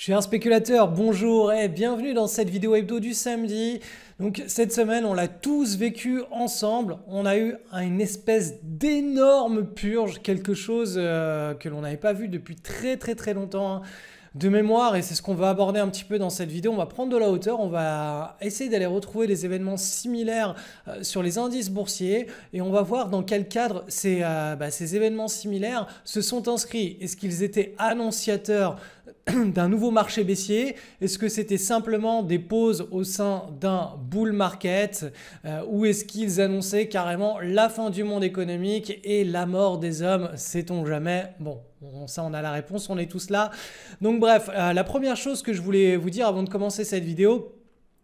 Chers spéculateurs, bonjour et bienvenue dans cette vidéo hebdo du samedi. Donc cette semaine, on l'a tous vécu ensemble. On a eu une espèce d'énorme purge, quelque chose que l'on n'avait pas vu depuis très longtemps, hein, de mémoire, et c'est ce qu'on va aborder un petit peu dans cette vidéo. On va prendre de la hauteur, on va essayer d'aller retrouver des événements similaires sur les indices boursiers et on va voir dans quel cadre ces événements similaires se sont inscrits. Est-ce qu'ils étaient annonciateurs d'un nouveau marché baissier? Est-ce que c'était simplement des pauses au sein d'un bull market ou est-ce qu'ils annonçaient carrément la fin du monde économique et la mort des hommes? Sait-on jamais? Bon, ça on a la réponse, on est tous là. Donc bref, la première chose que je voulais vous dire avant de commencer cette vidéo,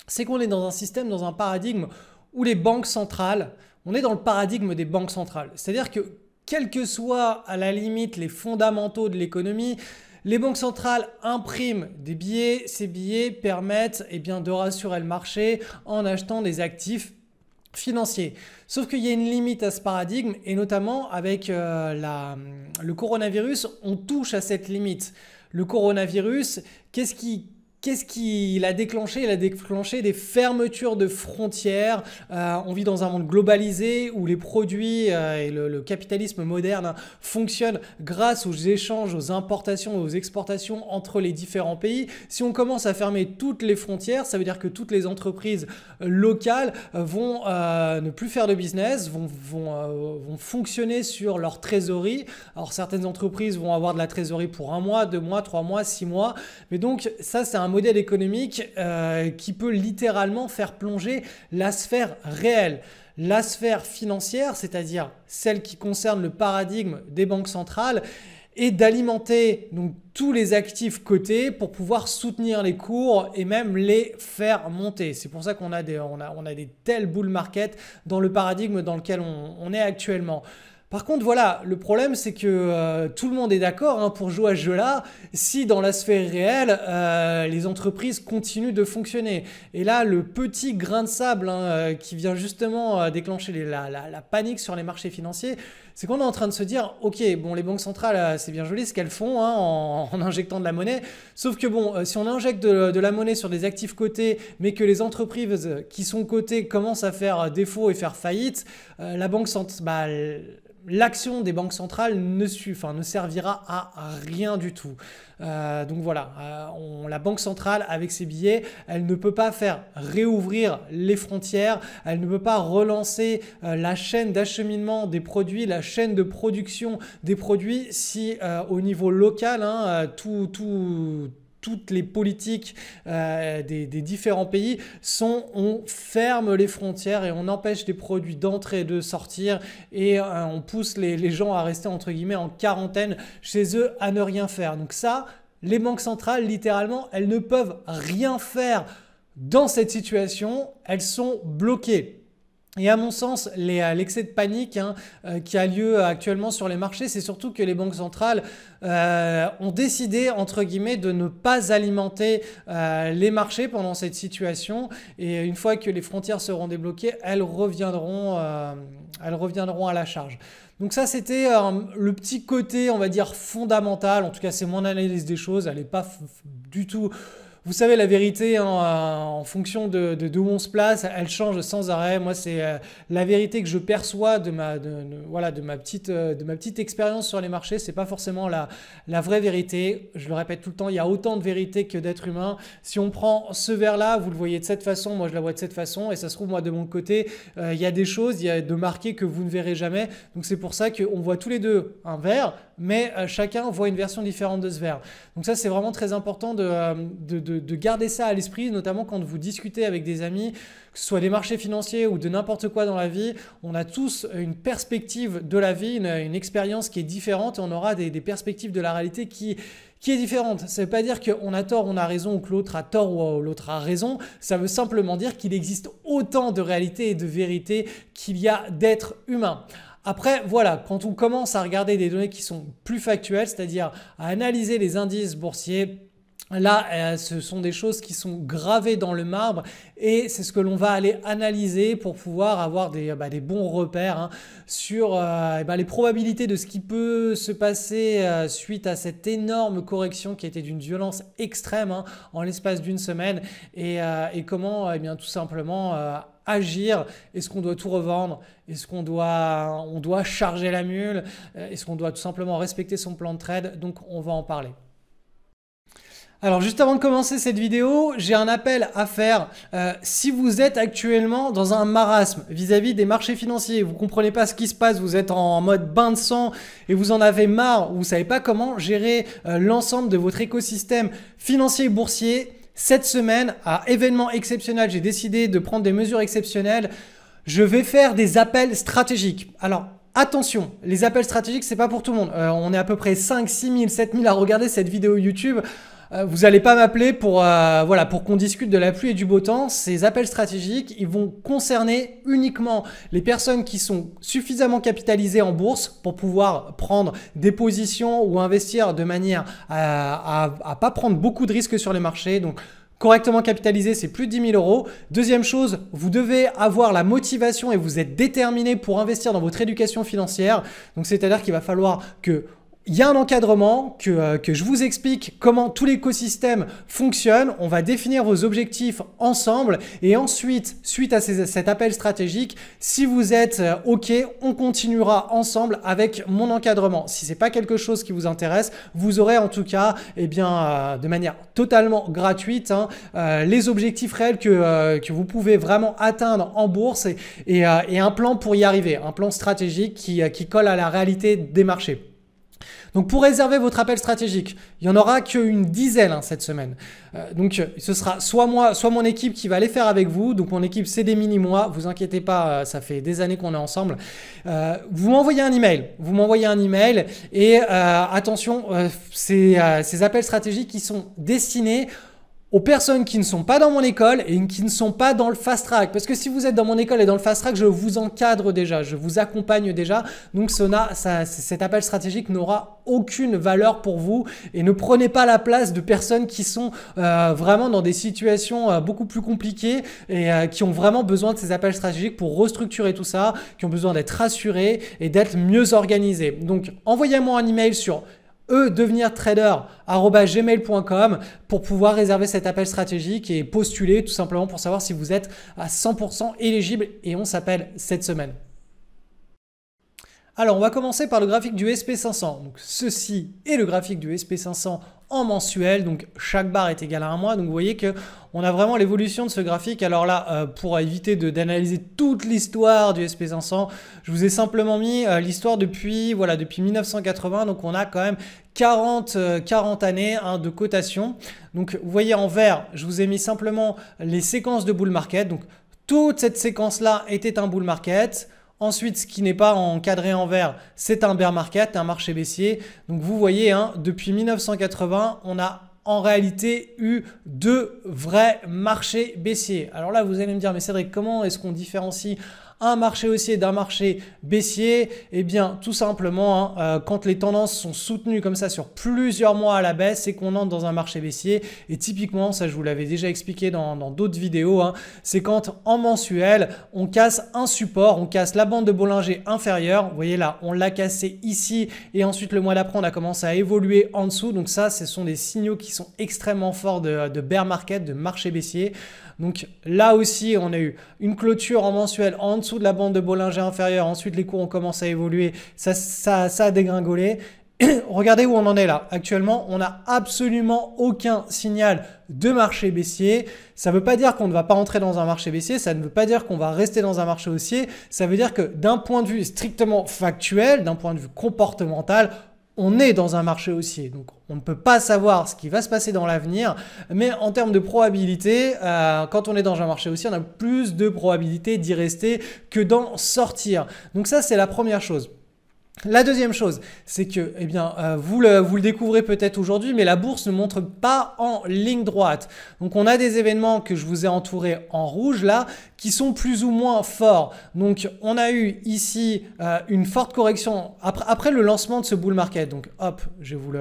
c'est qu'on est dans un système, dans un paradigme où les banques centrales, on est dans le paradigme des banques centrales. C'est-à-dire que quels que soient à la limite les fondamentaux de l'économie, les banques centrales impriment des billets, ces billets permettent de rassurer le marché en achetant des actifs financiers. Sauf qu'il y a une limite à ce paradigme et notamment avec le coronavirus, on touche à cette limite. Le coronavirus, qu'est-ce qui l'a déclenché? Il a déclenché des fermetures de frontières. On vit dans un monde globalisé où les produits et le capitalisme moderne fonctionnent grâce aux échanges, aux importations, aux exportations entre les différents pays. Si on commence à fermer toutes les frontières, ça veut dire que toutes les entreprises locales vont ne plus faire de business, vont fonctionner sur leur trésorerie. Alors certaines entreprises vont avoir de la trésorerie pour 1 mois, 2 mois, 3 mois, 6 mois. Mais donc ça, c'est un modèle économique qui peut littéralement faire plonger la sphère réelle. La sphère financière, c'est-à-dire celle qui concerne le paradigme des banques centrales, et d'alimenter donc tous les actifs cotés pour pouvoir soutenir les cours et même les faire monter. C'est pour ça qu'on a des tels bull market dans le paradigme dans lequel on est actuellement. Par contre, voilà, le problème, c'est que tout le monde est d'accord pour jouer à ce jeu-là si dans la sphère réelle, les entreprises continuent de fonctionner. Et là, le petit grain de sable qui vient justement déclencher la panique sur les marchés financiers, c'est qu'on est en train de se dire, ok, bon, les banques centrales, c'est bien joli ce qu'elles font en injectant de la monnaie, sauf que bon, si on injecte de la monnaie sur des actifs cotés, mais que les entreprises qui sont cotées commencent à faire défaut et faire faillite, l'action des banques centrales ne servira à rien du tout. Donc voilà, la banque centrale avec ses billets, elle ne peut pas faire réouvrir les frontières, elle ne peut pas relancer la chaîne d'acheminement des produits, la chaîne de production des produits si au niveau local, toutes les politiques des différents pays on ferme les frontières et on empêche des produits d'entrer et de sortir et on pousse les gens à rester entre guillemets en quarantaine chez eux à ne rien faire. Donc ça, les banques centrales littéralement, elles ne peuvent rien faire dans cette situation, elles sont bloquées. Et à mon sens, l'excès de panique qui a lieu actuellement sur les marchés, c'est surtout que les banques centrales ont décidé, entre guillemets, de ne pas alimenter les marchés pendant cette situation. Et une fois que les frontières seront débloquées, elles reviendront à la charge. Donc ça, c'était le petit côté, on va dire, fondamental. En tout cas, c'est mon analyse des choses. Elle n'est pas du tout... Vous savez, la vérité, en fonction de où on se place, elle change sans arrêt. Moi, c'est la vérité que je perçois de ma petite expérience sur les marchés. C'est pas forcément la vraie vérité. Je le répète tout le temps, il y a autant de vérité que d'êtres humains. Si on prend ce verre-là, vous le voyez de cette façon, moi je la vois de cette façon. Et ça se trouve, moi de mon côté, il y a des choses, il y a de marqués que vous ne verrez jamais. Donc c'est pour ça qu'on voit tous les deux un verre, mais chacun voit une version différente de ce verre. Donc ça, c'est vraiment très important de garder ça à l'esprit, notamment quand vous discutez avec des amis, que ce soit des marchés financiers ou de n'importe quoi dans la vie. On a tous une perspective de la vie, une expérience qui est différente et on aura des perspectives de la réalité qui est différente. Ça ne veut pas dire qu'on a tort, on a raison ou que l'autre a tort ou l'autre a raison. Ça veut simplement dire qu'il existe autant de réalité et de vérité qu'il y a d'êtres humains. Après, voilà, quand on commence à regarder des données qui sont plus factuelles, c'est-à-dire à analyser les indices boursiers, Là, ce sont des choses qui sont gravées dans le marbre et c'est ce que l'on va aller analyser pour pouvoir avoir des bons repères hein, sur les probabilités de ce qui peut se passer suite à cette énorme correction qui a été d'une violence extrême hein, en l'espace d'une semaine et comment tout simplement agir. Est-ce qu'on doit tout revendre? Est-ce qu'on doit charger la mule? Est-ce qu'on doit tout simplement respecter son plan de trade? Donc on va en parler. Alors juste avant de commencer cette vidéo, j'ai un appel à faire. Si vous êtes actuellement dans un marasme vis-à-vis des marchés financiers, vous ne comprenez pas ce qui se passe, vous êtes en mode bain de sang et vous en avez marre, vous ne savez pas comment gérer l'ensemble de votre écosystème financier et boursier, cette semaine, à événement exceptionnel, j'ai décidé de prendre des mesures exceptionnelles. Je vais faire des appels stratégiques. Alors, attention, les appels stratégiques, ce n'est pas pour tout le monde. On est à peu près 5, 6 000, 7 000 à regarder cette vidéo YouTube. Vous n'allez pas m'appeler pour qu'on discute de la pluie et du beau temps. Ces appels stratégiques, ils vont concerner uniquement les personnes qui sont suffisamment capitalisées en bourse pour pouvoir prendre des positions ou investir de manière à ne pas prendre beaucoup de risques sur les marchés. Donc, correctement capitalisé, c'est plus de 10 000 euros. Deuxième chose, vous devez avoir la motivation et vous êtes déterminé pour investir dans votre éducation financière. Donc, c'est-à-dire qu'il va falloir que il y a un encadrement que je vous explique comment tout l'écosystème fonctionne. On va définir vos objectifs ensemble et ensuite, suite à cet appel stratégique, si vous êtes OK, on continuera ensemble avec mon encadrement. Si ce n'est pas quelque chose qui vous intéresse, vous aurez en tout cas de manière totalement gratuite les objectifs réels que vous pouvez vraiment atteindre en bourse et un plan pour y arriver, un plan stratégique qui colle à la réalité des marchés. Donc pour réserver votre appel stratégique, il n'y en aura qu'une dizaine cette semaine. Donc ce sera soit moi, soit mon équipe qui va les faire avec vous. Donc mon équipe c'est des mini-mois, vous inquiétez pas, ça fait des années qu'on est ensemble. Vous m'envoyez un email, et attention, ces appels stratégiques qui sont destinés aux personnes qui ne sont pas dans mon école et qui ne sont pas dans le fast track. Parce que si vous êtes dans mon école et dans le fast track, je vous encadre déjà, je vous accompagne déjà. Donc cet appel stratégique n'aura aucune valeur pour vous et ne prenez pas la place de personnes qui sont vraiment dans des situations beaucoup plus compliquées et qui ont vraiment besoin de ces appels stratégiques pour restructurer tout ça, qui ont besoin d'être rassurés et d'être mieux organisés. Donc envoyez-moi un email sur devenirtrader@gmail.com pour pouvoir réserver cet appel stratégique et postuler tout simplement pour savoir si vous êtes à 100% éligible et on s'appelle cette semaine. Alors, on va commencer par le graphique du SP500. Donc, ceci est le graphique du SP500 en mensuel. Donc, chaque barre est égale à un mois. Donc, vous voyez qu'on a vraiment l'évolution de ce graphique. Alors là, pour éviter d'analyser toute l'histoire du SP500, je vous ai simplement mis l'histoire depuis 1980. Donc, on a quand même 40 années de cotation. Donc, vous voyez en vert, je vous ai mis simplement les séquences de bull market. Donc, toute cette séquence-là était un bull market. Ensuite, ce qui n'est pas encadré en vert, c'est un bear market, un marché baissier. Donc, vous voyez, depuis 1980, on a en réalité eu deux vrais marchés baissiers. Alors là, vous allez me dire, mais Cédric, comment est-ce qu'on différencie un marché haussier d'un marché baissier? Eh bien, tout simplement, quand les tendances sont soutenues comme ça sur plusieurs mois à la baisse, c'est qu'on entre dans un marché baissier. Et typiquement, ça je vous l'avais déjà expliqué dans d'autres vidéos, c'est quand en mensuel, on casse un support, on casse la bande de Bollinger inférieure. Vous voyez là, on l'a cassé ici et ensuite le mois d'après, on a commencé à évoluer en dessous. Donc ça, ce sont des signaux qui sont extrêmement forts de bear market, de marché baissier. Donc là aussi, on a eu une clôture en mensuel en dessous de la bande de Bollinger inférieure. Ensuite, les cours ont commencé à évoluer. Ça a dégringolé. Regardez où on en est là. Actuellement, on n'a absolument aucun signal de marché baissier. Ça ne veut pas dire qu'on ne va pas entrer dans un marché baissier. Ça ne veut pas dire qu'on va rester dans un marché haussier. Ça veut dire que d'un point de vue strictement factuel, d'un point de vue comportemental, on est dans un marché haussier. Donc, on ne peut pas savoir ce qui va se passer dans l'avenir, mais en termes de probabilité, quand on est dans un marché haussier, on a plus de probabilité d'y rester que d'en sortir. Donc ça, c'est la première chose. La deuxième chose, c'est que vous le découvrez peut-être aujourd'hui, mais la bourse ne montre pas en ligne droite. Donc, on a des événements que je vous ai entourés en rouge là, qui sont plus ou moins forts. Donc, on a eu ici une forte correction après le lancement de ce bull market. Donc, hop, je vais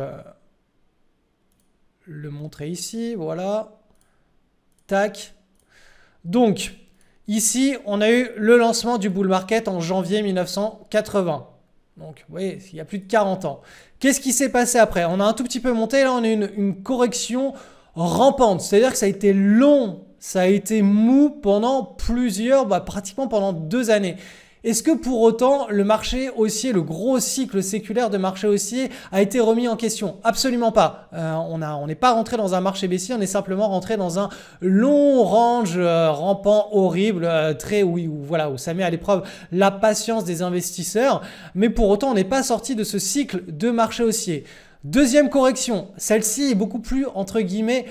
le montrer ici. Voilà. Tac. Donc, ici, on a eu le lancement du bull market en janvier 1980. Donc, vous voyez, il y a plus de 40 ans. Qu'est-ce qui s'est passé après? On a un tout petit peu monté. Là, on a une correction rampante. C'est-à-dire que ça a été long, ça a été mou pendant pratiquement pendant 2 années. Est-ce que pour autant le marché haussier, le gros cycle séculaire de marché haussier a été remis en question? Absolument pas. On n'est pas rentré dans un marché baissier, on est simplement rentré dans un long range rampant horrible, où ça met à l'épreuve la patience des investisseurs. Mais pour autant, on n'est pas sorti de ce cycle de marché haussier. Deuxième correction, celle-ci est beaucoup plus entre guillemets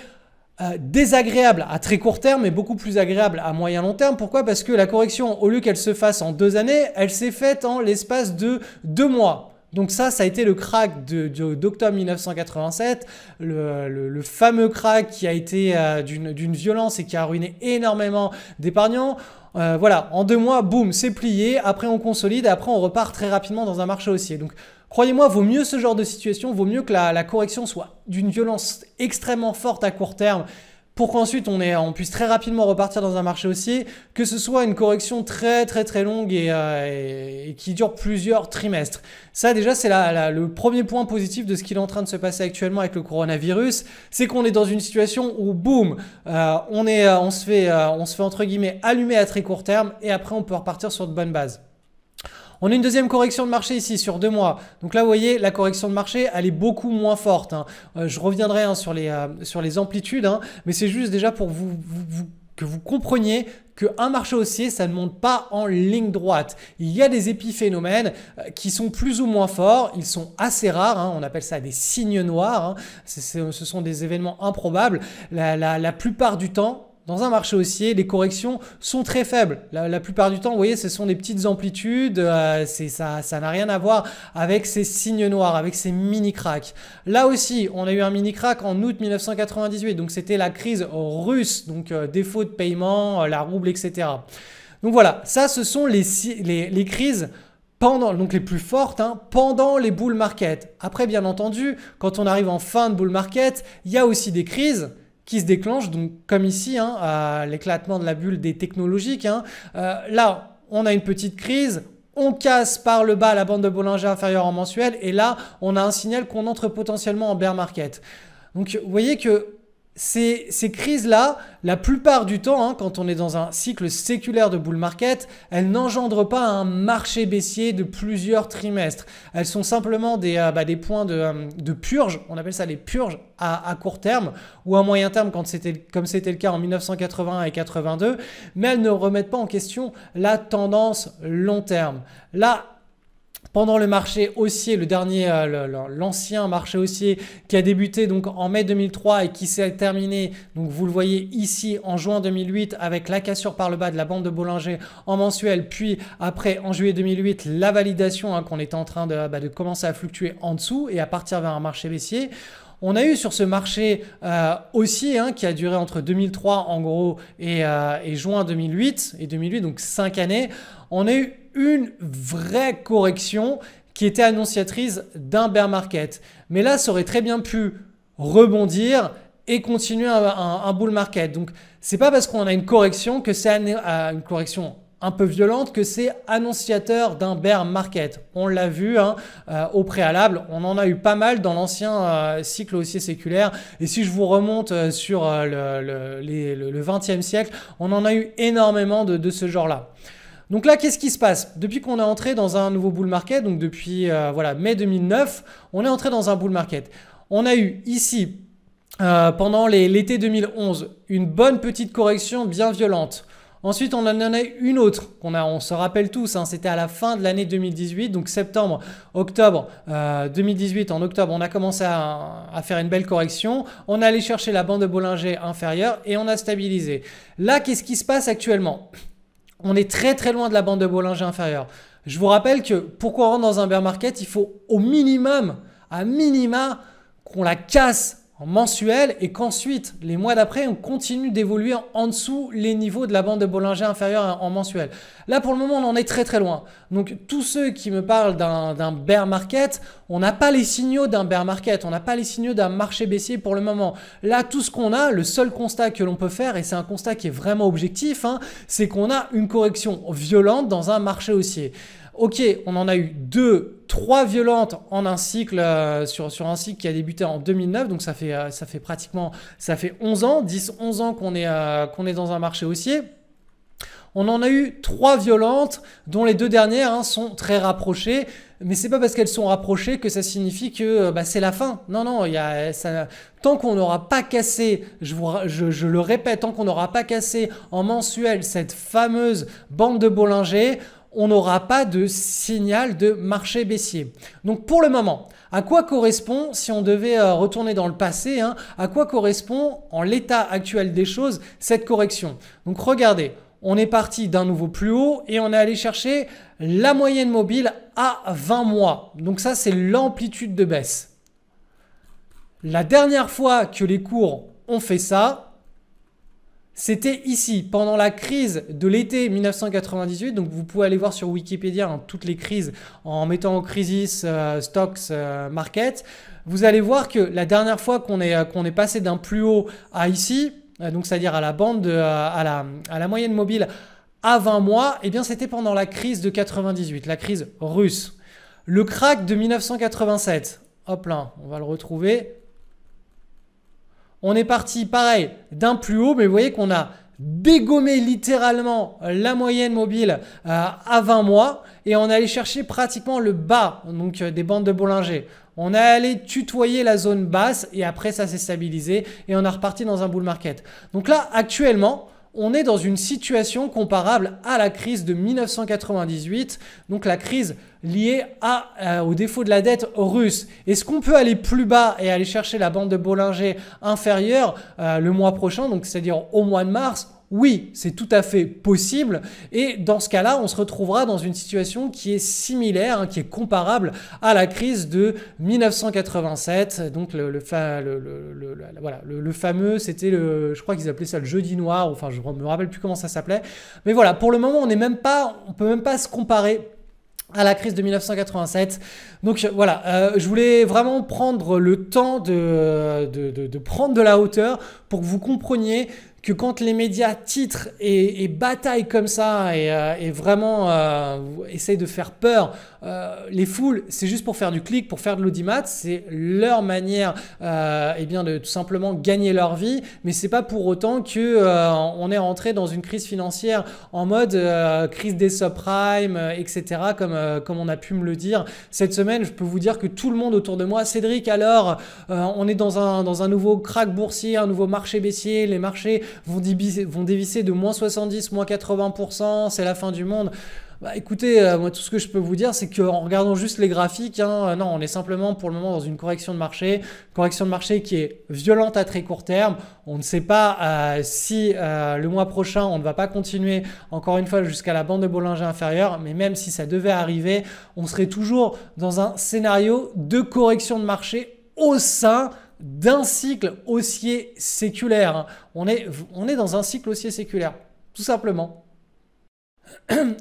désagréable à très court terme, mais beaucoup plus agréable à moyen long terme. Pourquoi? Parce que la correction, au lieu qu'elle se fasse en 2 années, elle s'est faite en l'espace de 2 mois. Donc ça a été le crack d'octobre 1987, le fameux crack qui a été d'une violence et qui a ruiné énormément d'épargnants. Voilà, en 2 mois, boum, c'est plié. Après, on consolide et après, on repart très rapidement dans un marché haussier. Donc, croyez-moi, vaut mieux ce genre de situation, vaut mieux que la correction soit d'une violence extrêmement forte à court terme pour qu'ensuite on puisse très rapidement repartir dans un marché haussier, que ce soit une correction très longue et qui dure plusieurs trimestres. Ça déjà c'est le premier point positif de ce qui est en train de se passer actuellement avec le coronavirus, c'est qu'on est dans une situation où boum, on se fait entre guillemets allumer à très court terme et après on peut repartir sur de bonnes bases. On a une deuxième correction de marché ici sur 2 mois. Donc là, vous voyez, la correction de marché, elle est beaucoup moins forte. Je reviendrai sur les amplitudes, mais c'est juste déjà pour que vous compreniez qu'un marché haussier, ça ne monte pas en ligne droite. Il y a des épiphénomènes qui sont plus ou moins forts. Ils sont assez rares. On appelle ça des signes noirs. Ce sont des événements improbables. La plupart du temps, dans un marché haussier, les corrections sont très faibles. La plupart du temps, vous voyez, ce sont des petites amplitudes. Ça n'a rien à voir avec ces signes noirs, avec ces mini-cracks. Là aussi, on a eu un mini-crack en août 1998. Donc, c'était la crise russe, donc défaut de paiement, la rouble, etc. Donc voilà, ça, ce sont les crises donc les plus fortes, pendant les bull market. Après, bien entendu, quand on arrive en fin de bull market, il y a aussi des crises qui se déclenche, donc comme ici, à l'éclatement de la bulle des technologiques. Là, on a une petite crise, on casse par le bas la bande de Bollinger inférieure en mensuel, et là, on a un signal qu'on entre potentiellement en bear market. Donc, vous voyez que ces crises-là, la plupart du temps, quand on est dans un cycle séculaire de bull market, elles n'engendrent pas un marché baissier de plusieurs trimestres. Elles sont simplement des points de purge, on appelle ça les purges à court terme ou à moyen terme comme c'était le cas en 1981 et 82, mais elles ne remettent pas en question la tendance long terme. Là, pendant le marché haussier, l'ancien marché haussier qui a débuté donc en mai 2003 et qui s'est terminé, donc vous le voyez ici en juin 2008 avec la cassure par le bas de la bande de Bollinger en mensuel, puis après en juillet 2008 la validation qu'on était en train de commencer à fluctuer en dessous et à partir vers un marché baissier. On a eu sur ce marché haussier qui a duré entre 2003 en gros et juin 2008 et 2008, donc 5 années, on a eu une vraie correction qui était annonciatrice d'un bear market. Mais là, ça aurait très bien pu rebondir et continuer un bull market. Donc, c'est pas parce qu'on a une correction que c'est une correction un peu violente que c'est annonciateur d'un bear market. On l'a vu au préalable, on en a eu pas mal dans l'ancien cycle haussier séculaire. Et si je vous remonte sur le 20e siècle, on en a eu énormément de ce genre-là. Donc là, qu'est-ce qui se passe? Depuis qu'on est entré dans un nouveau bull market, donc depuis mai 2009, on est entré dans un bull market. On a eu ici, pendant l'été 2011, une bonne petite correction bien violente. Ensuite, on en a eu une autre, on se rappelle tous, c'était à la fin de l'année 2018, donc octobre 2018, en octobre, on a commencé à faire une belle correction. On est allé chercher la bande de Bollinger inférieure et on a stabilisé. Là, qu'est-ce qui se passe actuellement? On est très loin de la bande de Bollinger inférieure. Je vous rappelle que pour qu'on rentre dans un bear market, il faut au minimum, à minima, qu'on la casse en mensuel et qu'ensuite, les mois d'après, on continue d'évoluer en dessous les niveaux de la bande de Bollinger inférieure en mensuel. Là, pour le moment, on en est très très loin. Donc, tous ceux qui me parlent d'un bear market, on n'a pas les signaux d'un bear market, on n'a pas les signaux d'un marché baissier pour le moment. Là, tout ce qu'on a, le seul constat que l'on peut faire, et c'est un constat qui est vraiment objectif, hein, c'est qu'on a une correction violente dans un marché haussier. Ok, on en a eu 2, 3 violentes en un cycle, sur un cycle qui a débuté en 2009, donc ça fait pratiquement 11 ans, 10-11 ans qu'on est dans un marché haussier. On en a eu 3 violentes, dont les 2 dernières sont très rapprochées. Mais c'est pas parce qu'elles sont rapprochées que ça signifie que c'est la fin. Non, non, tant qu'on n'aura pas cassé, je le répète, tant qu'on n'aura pas cassé en mensuel cette fameuse bande de Bollinger, on n'aura pas de signal de marché baissier. Donc pour le moment, à quoi correspond, si on devait retourner dans le passé, à quoi correspond en l'état actuel des choses cette correction? Donc regardez, on est parti d'un nouveau plus haut et on est allé chercher la moyenne mobile à 20 mois. Donc ça, c'est l'amplitude de baisse. La dernière fois que les cours ont fait ça, c'était ici, pendant la crise de l'été 1998. Donc, vous pouvez aller voir sur Wikipédia toutes les crises en mettant au crisis stocks market. Vous allez voir que la dernière fois qu'on est passé d'un plus haut à ici, donc c'est-à-dire à la bande, à la moyenne mobile à 20 mois, eh bien c'était pendant la crise de 98, la crise russe. Le crack de 1987, hop là, on va le retrouver. On est parti, pareil, d'un plus haut, mais vous voyez qu'on a dégommé littéralement la moyenne mobile à 20 mois et on est allé chercher pratiquement le bas donc, des bandes de Bollinger. On est allé tutoyer la zone basse et après ça s'est stabilisé et on est reparti dans un bull market. Donc là, actuellement, on est dans une situation comparable à la crise de 1998, donc la crise liée au défaut de la dette russe. Est-ce qu'on peut aller plus bas et aller chercher la bande de Bollinger inférieure le mois prochain, donc c'est-à-dire au mois de mars? Oui, c'est tout à fait possible et dans ce cas-là, on se retrouvera dans une situation qui est similaire, qui est comparable à la crise de 1987. Donc le fameux, c'était je crois qu'ils appelaient ça le jeudi noir, enfin je ne me rappelle plus comment ça s'appelait. Mais voilà, pour le moment, on peut même pas se comparer à la crise de 1987. Donc voilà, je voulais vraiment prendre le temps de prendre de la hauteur pour que vous compreniez que quand les médias titrent et bataillent comme ça et vraiment essayent de faire peur, les foules, c'est juste pour faire du clic, pour faire de l'audimat, c'est leur manière de tout simplement gagner leur vie, mais c'est pas pour autant qu'on est rentré dans une crise financière en mode crise des subprimes, etc. comme on a pu me le dire cette semaine. Je peux vous dire que tout le monde autour de moi, Cédric, alors on est dans un nouveau crack boursier, un nouveau marché baissier, les marchés vont dévisser de moins 70, moins 80%, c'est la fin du monde. Bah, écoutez, moi tout ce que je peux vous dire, c'est qu'en regardant juste les graphiques, non, on est simplement pour le moment dans une correction de marché qui est violente à très court terme. On ne sait pas si le mois prochain, on ne va pas continuer encore une fois jusqu'à la bande de Bollinger inférieure, mais même si ça devait arriver, on serait toujours dans un scénario de correction de marché au sein d'un cycle haussier séculaire. On est dans un cycle haussier séculaire, tout simplement.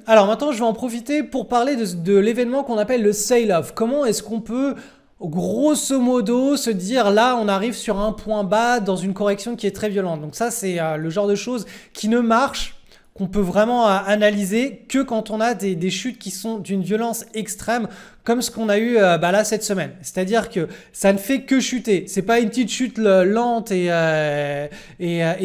Alors maintenant, je vais en profiter pour parler de l'événement qu'on appelle le sell-off. Comment est-ce qu'on peut, grosso modo, se dire là, on arrive sur un point bas dans une correction qui est très violente. Donc ça, c'est le genre de choses qui ne marchent, qu'on peut vraiment analyser que quand on a des chutes qui sont d'une violence extrême, comme ce qu'on a eu là cette semaine. C'est-à-dire que ça ne fait que chuter. C'est pas une petite chute lente et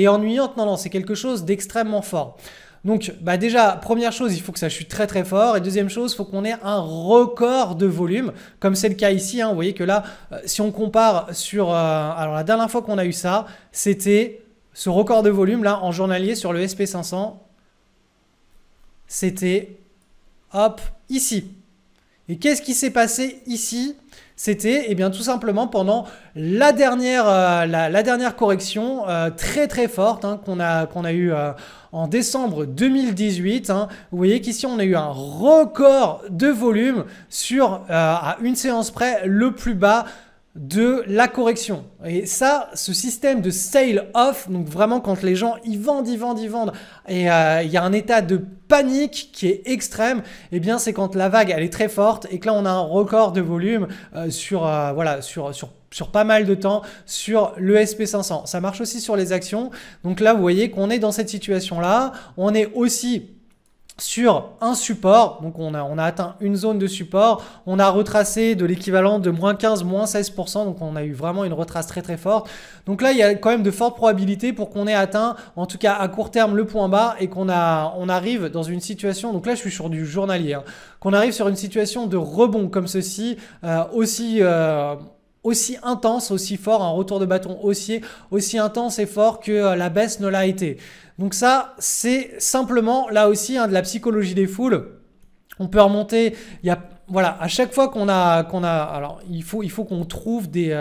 ennuyante. Non, c'est quelque chose d'extrêmement fort. Donc déjà, première chose, il faut que ça chute très très fort. Et deuxième chose, il faut qu'on ait un record de volume, comme c'est le cas ici. Vous voyez que là, si on compare sur... alors la dernière fois qu'on a eu ça, c'était ce record de volume là en journalier sur le SP500. C'était, hop, ici. Et qu'est-ce qui s'est passé ici? C'était tout simplement pendant la dernière correction très très forte qu'on a eu en décembre 2018. Vous voyez qu'ici on a eu un record de volume sur à une séance près le plus bas de la correction. Et ça, ce système de sell off, donc vraiment quand les gens ils vendent, et il y a un état de panique qui est extrême, et bien c'est quand la vague elle est très forte et que là on a un record de volume sur pas mal de temps sur le SP500. Ça marche aussi sur les actions. Donc là vous voyez qu'on est dans cette situation là, on est aussi sur un support, donc on a atteint une zone de support, on a retracé de l'équivalent de moins 15, moins 16%, donc on a eu vraiment une retrace très très forte. Donc là, il y a quand même de fortes probabilités pour qu'on ait atteint, en tout cas à court terme, le point bas et on arrive dans une situation, donc là je suis sur du journalier, hein, qu'on arrive sur une situation de rebond comme ceci, aussi intense, aussi fort, un retour de bâton haussier, aussi intense et fort que la baisse ne l'a été. Donc ça, c'est simplement, là aussi, hein, de la psychologie des foules. On peut remonter, voilà, à chaque fois alors il faut qu'on trouve des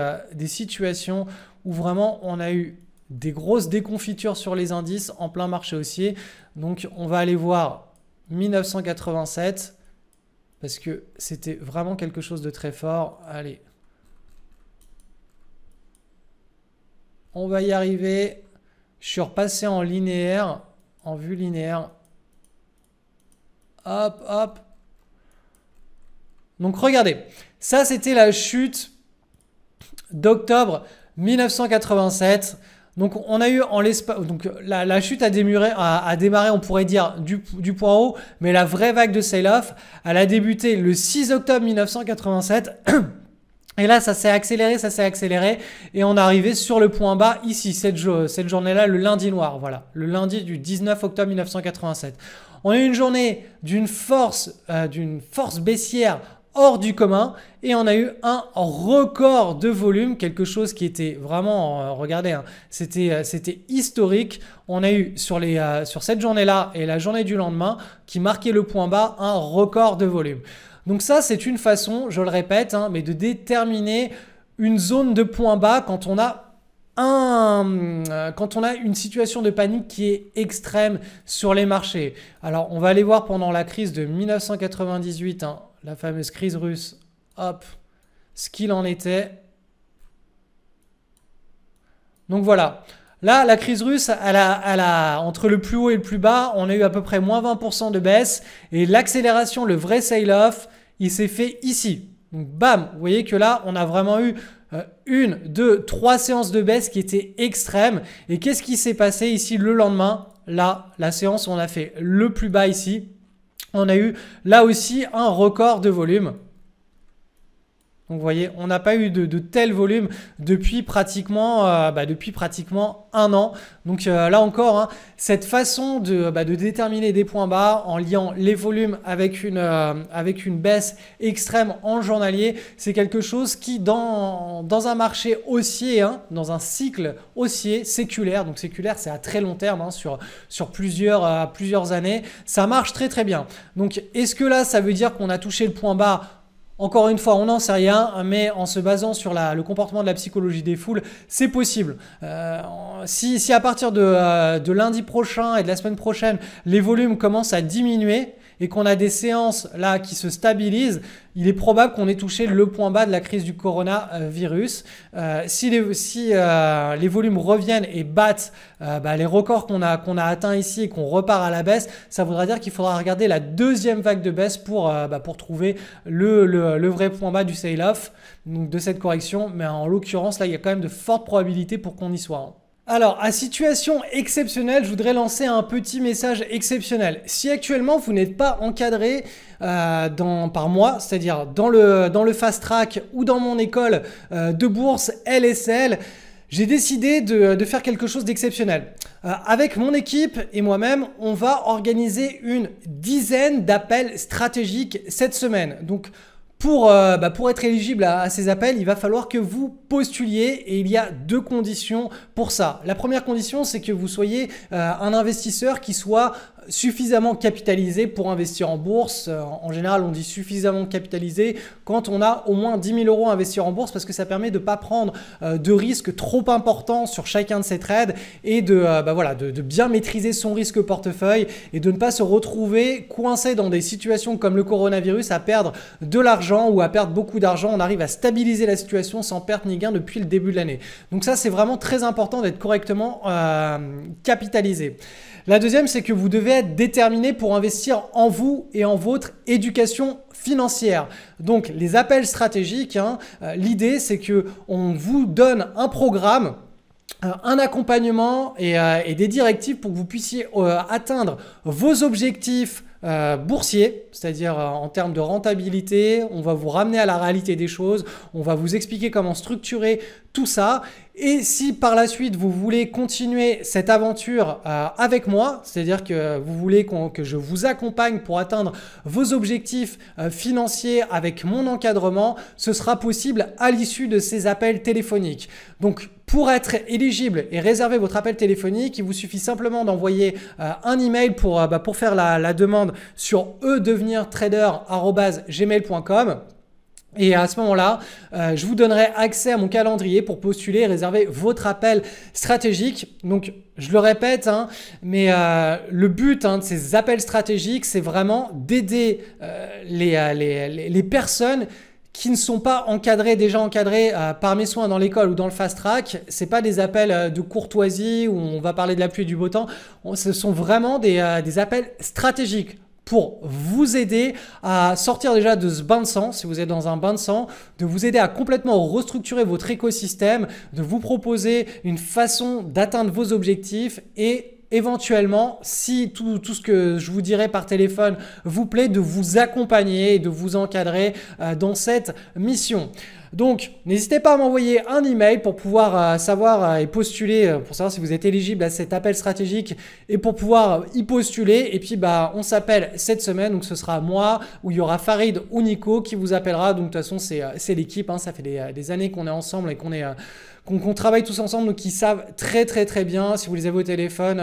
situations où vraiment on a eu des grosses déconfitures sur les indices en plein marché haussier. Donc on va aller voir 1987 parce que c'était vraiment quelque chose de très fort. Allez. On va y arriver. Je suis repassé en linéaire, en vue linéaire. Hop, hop. Donc regardez, ça c'était la chute d'octobre 1987. Donc on a eu en l'espace, donc la chute a démarré, on pourrait dire du point haut, mais la vraie vague de sell-off, elle a débuté le 6 octobre 1987. Et là, ça s'est accéléré et on est arrivé sur le point bas ici, cette journée-là, le lundi noir, voilà, le lundi du 19 octobre 1987. On a eu une journée d'une force baissière hors du commun et on a eu un record de volume, quelque chose qui était vraiment, regardez, hein, c'était historique. On a eu sur cette journée-là et la journée du lendemain qui marquait le point bas, un record de volume. Donc ça, c'est une façon, je le répète, hein, mais de déterminer une zone de point bas quand on a une situation de panique qui est extrême sur les marchés. Alors, on va aller voir pendant la crise de 1998, hein, la fameuse crise russe, hop, ce qu'il en était. Donc voilà. Là, la crise russe, elle a, entre le plus haut et le plus bas, on a eu à peu près moins 20% de baisse. Et l'accélération, le vrai sell-off, il s'est fait ici. Donc bam, vous voyez que là, on a vraiment eu 1, 2, 3 séances de baisse qui étaient extrêmes. Et qu'est-ce qui s'est passé ici le lendemain? Là, la séance où on a fait le plus bas ici, on a eu là aussi un record de volume. Donc vous voyez, on n'a pas eu de tel volume depuis pratiquement un an. Donc là encore, hein, cette façon de déterminer des points bas en liant les volumes avec une baisse extrême en journalier, c'est quelque chose qui dans un marché haussier, hein, dans un cycle haussier séculaire, donc séculaire c'est à très long terme, hein, sur plusieurs années, ça marche très très bien. Donc est-ce que là ça veut dire qu'on a touché le point bas? Encore une fois, on n'en sait rien, mais en se basant sur le comportement de la psychologie des foules, c'est possible. Si à partir de lundi prochain et de la semaine prochaine, les volumes commencent à diminuer et qu'on a des séances là qui se stabilisent, il est probable qu'on ait touché le point bas de la crise du coronavirus. Si les volumes reviennent et battent les records qu'on a atteints ici et qu'on repart à la baisse, ça voudra dire qu'il faudra regarder la deuxième vague de baisse pour trouver le vrai point bas du sell-off, donc de cette correction. Mais en l'occurrence, là, il y a quand même de fortes probabilités pour qu'on y soit, hein. Alors, à situation exceptionnelle, je voudrais lancer un petit message exceptionnel. Si actuellement, vous n'êtes pas encadré par moi, c'est-à-dire dans le fast track ou dans mon école de bourse LSL, j'ai décidé de faire quelque chose d'exceptionnel. Avec mon équipe et moi-même, on va organiser une dizaine d'appels stratégiques cette semaine. Donc, pour être éligible à ces appels, il va falloir que vous postuliez et il y a 2 conditions pour ça. La première condition, c'est que vous soyez un investisseur qui soit suffisamment capitalisé pour investir en bourse. En général, on dit suffisamment capitalisé quand on a au moins 10 000 € à investir en bourse parce que ça permet de ne pas prendre de risques trop importants sur chacun de ces trades et de bien maîtriser son risque portefeuille et de ne pas se retrouver coincé dans des situations comme le coronavirus à perdre de l'argent d'argent ou à perdre beaucoup d'argent. On arrive à stabiliser la situation sans perte ni gain depuis le début de l'année. Donc ça, c'est vraiment très important d'être correctement capitalisé. La deuxième, c'est que vous devez être déterminé pour investir en vous et en votre éducation financière. Donc les appels stratégiques, l'idée c'est qu'on vous donne un programme, un accompagnement et des directives pour que vous puissiez atteindre vos objectifs boursiers, c'est-à-dire en termes de rentabilité. On va vous ramener à la réalité des choses, on va vous expliquer comment structurer tout ça. Et si par la suite vous voulez continuer cette aventure avec moi, c'est-à-dire que vous voulez que je vous accompagne pour atteindre vos objectifs financiers avec mon encadrement, ce sera possible à l'issue de ces appels téléphoniques. Donc pour être éligible et réserver votre appel téléphonique, il vous suffit simplement d'envoyer un email pour faire la demande sur edevenirtrader@gmail.com. Et à ce moment-là, je vous donnerai accès à mon calendrier pour postuler et réserver votre appel stratégique. Donc, je le répète, mais le but de ces appels stratégiques, c'est vraiment d'aider les personnes qui ne sont pas déjà encadrés par mes soins dans l'école ou dans le fast track. Ce n'est pas des appels de courtoisie où on va parler de la pluie et du beau temps. Ce sont vraiment des appels stratégiques pour vous aider à sortir déjà de ce bain de sang, si vous êtes dans un bain de sang, de vous aider à complètement restructurer votre écosystème, de vous proposer une façon d'atteindre vos objectifs et éventuellement, si tout ce que je vous dirai par téléphone vous plaît, de vous accompagner et de vous encadrer dans cette mission. Donc, n'hésitez pas à m'envoyer un email pour pouvoir savoir et postuler, pour savoir si vous êtes éligible à cet appel stratégique et pour pouvoir y postuler. Et puis, on s'appelle cette semaine, donc ce sera moi ou il y aura Farid ou Nico qui vous appellera. Donc, de toute façon, c'est l'équipe, ça fait des années qu'on est ensemble et qu'on travaille tous ensemble, donc ils savent très bien. Si vous les avez au téléphone,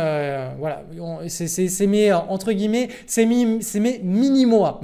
voilà, c'est mes, entre guillemets, c'est mes mini-mois.